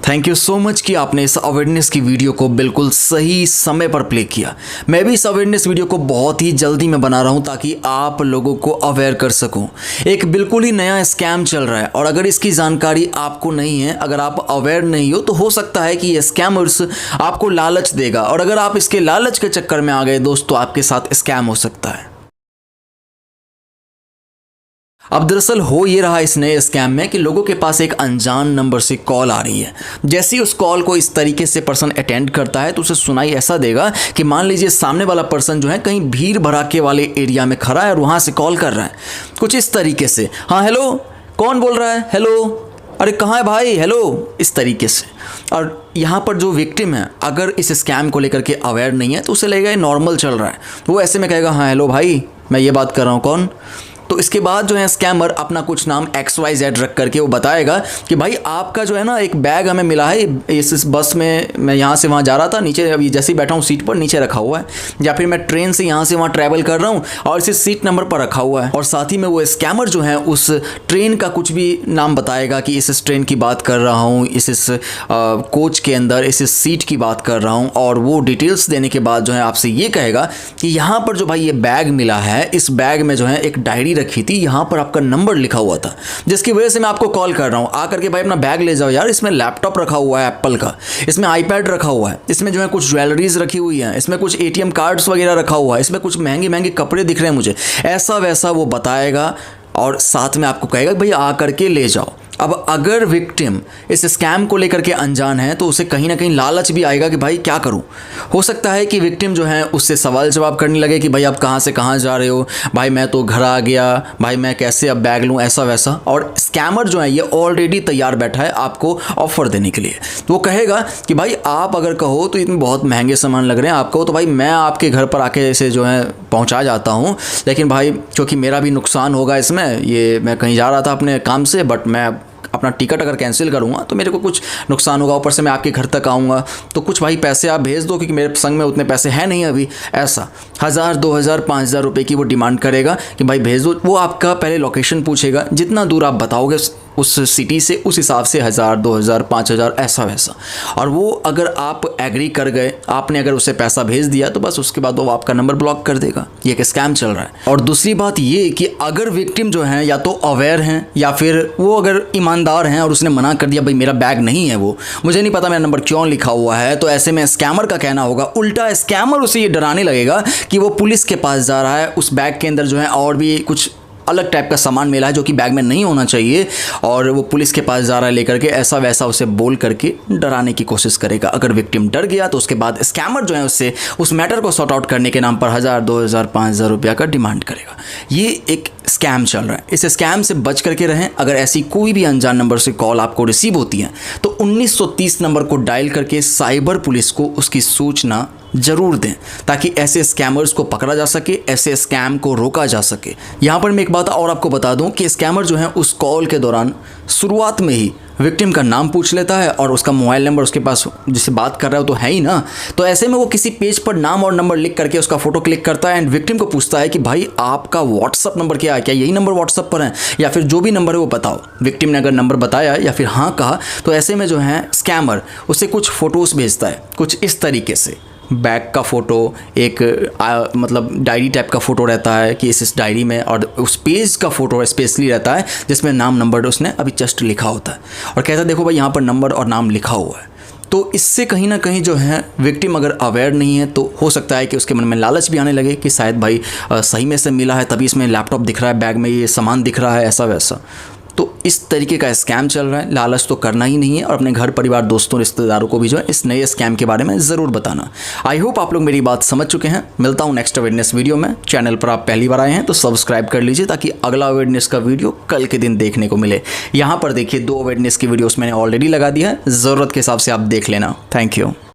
Thank you so much कि आपने इस अवेयरनेस की वीडियो को बिल्कुल सही समय पर प्ले किया। मैं भी इस अवेयरनेस वीडियो को बहुत ही जल्दी में बना रहा हूं ताकि आप लोगों को अवेयर कर सकूं। एक बिल्कुल ही नया स्कैम चल रहा है और अगर इसकी जानकारी आपको नहीं है, अगर आप अवेयर नहीं हो, तो हो सकता है कि ये स्कैमर्स आपको लालच देगा और अगर आप इसके लालच के चक्कर में आ गए दोस्तों, आपके साथ स्कैम हो सकता है। अब दरअसल हो ये रहा इस नए स्कैम में कि लोगों के पास एक अनजान नंबर से कॉल आ रही है। जैसे ही उस कॉल को इस तरीके से पर्सन अटेंड करता है तो उसे सुनाई ऐसा देगा कि मान लीजिए सामने वाला पर्सन जो है कहीं भीड़ भड़ाके वाले एरिया में खड़ा है और वहाँ से कॉल कर रहा है कुछ इस तरीके से, हाँ हेलो, कौन बोल रहा है, हेलो, अरे कहाँ है भाई, हेलो, इस तरीके से। और यहाँ पर जो विक्टिम है अगर इस स्कैम को लेकर के अवेयर नहीं है तो उसे लगेगा नॉर्मल चल रहा है, वो ऐसे में कहेगा हाँ हेलो भाई, मैं ये बात कर रहा हूँ, कौन। तो इसके बाद जो है स्कैमर अपना कुछ नाम XYZ रख करके वो बताएगा कि भाई आपका जो है ना एक बैग हमें मिला है इस बस में, मैं यहाँ से वहाँ जा रहा था, नीचे अभी जैसे ही बैठा हूँ सीट पर नीचे रखा हुआ है, या फिर मैं ट्रेन से यहाँ से वहाँ ट्रैवल कर रहा हूँ और इसे सीट नंबर पर रखा हुआ है। और साथ ही में वो स्कैमर जो है उस ट्रेन का कुछ भी नाम बताएगा कि इस ट्रेन की बात कर रहा हूँ, इस कोच के अंदर इस सीट की बात कर रहा हूँ। और वो डिटेल्स देने के बाद जो है आपसे ये कहेगा कि यहाँ पर जो भाई ये बैग मिला है, इस बैग में जो है एक डायरी रखी थी, यहाँ पर आपका नंबर लिखा हुआ था, जिसकी वजह से मैं आपको कॉल कर रहा हूँ। आकर के भाई अपना बैग ले जाओ यार, इसमें लैपटॉप रखा हुआ है एप्पल का, इसमें आईपैड रखा हुआ है, इसमें जो है कुछ ज्वेलरीज रखी हुई है, इसमें कुछ ATM कार्ड्स वगैरह रखा हुआ है, इसमें कुछ महंगे महंगे कपड़े दिख रहे हैं मुझे, ऐसा वैसा वो बताएगा और साथ में आपको कहेगा भाई आ करके ले जाओ। अब अगर विक्टिम इस स्कैम को लेकर के अनजान है तो उसे कहीं ना कहीं लालच भी आएगा कि भाई क्या करूं। हो सकता है कि विक्टिम जो है उससे सवाल जवाब करने लगे कि भाई आप कहां से कहां जा रहे हो, भाई मैं तो घर आ गया, भाई मैं कैसे अब बैग लूं, ऐसा वैसा। और स्कैमर जो है ये ऑलरेडी तैयार बैठा है आपको ऑफर देने के लिए। तो वो कहेगा कि भाई आप अगर कहो तो इतने बहुत महंगे सामान लग रहे हैं, आप कहो तो भाई मैं आपके घर पर आके इसे जो है पहुँचा जाता हूँ, लेकिन भाई क्योंकि मेरा भी नुकसान होगा इसमें, ये मैं कहीं जा रहा था अपने काम से, बट मैं अपना टिकट अगर कैंसिल करूँगा तो मेरे को कुछ नुकसान होगा, ऊपर से मैं आपके घर तक आऊँगा, तो कुछ भाई पैसे आप भेज दो क्योंकि मेरे संग में उतने पैसे हैं नहीं अभी। ऐसा 1000, 2000, 5000 रुपये की वो डिमांड करेगा कि भाई भेज दो। वो आपका पहले लोकेशन पूछेगा, जितना दूर आप बताओगे उस सिटी से उस हिसाब से 1000, 2000, 5000 ऐसा वैसा। और वो अगर आप एग्री कर गए, आपने अगर उसे पैसा भेज दिया तो बस उसके बाद वो आपका नंबर ब्लॉक कर देगा। ये एक स्कैम चल रहा है। और दूसरी बात ये कि अगर विक्टिम जो है या तो अवेयर हैं या फिर वो अगर ईमानदार हैं और उसने मना कर दिया भाई मेरा बैग नहीं है, वो मुझे नहीं पता मेरा नंबर क्यों लिखा हुआ है, तो ऐसे में स्कैमर का कहना होगा उल्टा स्कैमर उसे ये डराने लगेगा कि वो पुलिस के पास जा रहा है, उस बैग के अंदर जो है और भी कुछ अलग टाइप का सामान मिला है जो कि बैग में नहीं होना चाहिए और वो पुलिस के पास जा रहा है लेकर के, ऐसा वैसा उसे बोल करके डराने की कोशिश करेगा। अगर विक्टिम डर गया तो उसके बाद स्कैमर जो है उससे उस मैटर को सॉर्ट आउट करने के नाम पर 1000, 2000, 5000 रुपया का डिमांड करेगा। ये एक स्कैम चल रहा है, इस स्कैम से बच करके रहें। अगर ऐसी कोई भी अनजान नंबर से कॉल आपको रिसीव होती है तो 1930 नंबर को डायल करके साइबर पुलिस को उसकी सूचना जरूर दें ताकि ऐसे स्कैमर्स को पकड़ा जा सके, ऐसे स्कैम को रोका जा सके। यहाँ पर मैं एक बात और आपको बता दूं कि स्कैमर जो है उस कॉल के दौरान शुरुआत में ही विक्टिम का नाम पूछ लेता है और उसका मोबाइल नंबर उसके पास जिससे बात कर रहा है तो है ही ना, तो ऐसे में वो किसी पेज पर नाम और नंबर लिख करके उसका फोटो क्लिक करता है एंड विक्टिम को पूछता है कि भाई आपका व्हाट्सअप नंबर क्या है, क्या यही नंबर व्हाट्सअप पर है या फिर जो भी नंबर है वो बताओ। विक्टिम ने अगर नंबर बताया या फिर हाँ कहा तो ऐसे में जो है स्कैमर उससे कुछ फ़ोटोज़ भेजता है कुछ इस तरीके से। बैग का फ़ोटो, एक मतलब डायरी टाइप का फ़ोटो रहता है कि इस डायरी में, और उस पेज का फ़ोटो स्पेशली रहता है जिसमें नाम नंबर उसने अभी जस्ट लिखा होता है और कहता है देखो भाई यहाँ पर नंबर और नाम लिखा हुआ है। तो इससे कहीं ना कहीं जो है विक्टिम अगर अवेयर नहीं है तो हो सकता है कि उसके मन में लालच भी आने लगे कि शायद भाई सही में से मिला है तभी इसमें लैपटॉप दिख रहा है, बैग में ये सामान दिख रहा है, ऐसा वैसा। तो इस तरीके का स्कैम चल रहा है, लालच तो करना ही नहीं है और अपने घर परिवार, दोस्तों, रिश्तेदारों को भी जो है इस नए स्कैम के बारे में ज़रूर बताना। आई होप आप लोग मेरी बात समझ चुके हैं। मिलता हूँ नेक्स्ट अवेयरनेस वीडियो में। चैनल पर आप पहली बार आए हैं तो सब्सक्राइब कर लीजिए ताकि अगला अवेयरनेस का वीडियो कल के दिन देखने को मिले। यहाँ पर देखिए 2 अवेयरनेस की वीडियोस मैंने ऑलरेडी लगा दिया है, ज़रूरत के हिसाब से आप देख लेना। Thank you.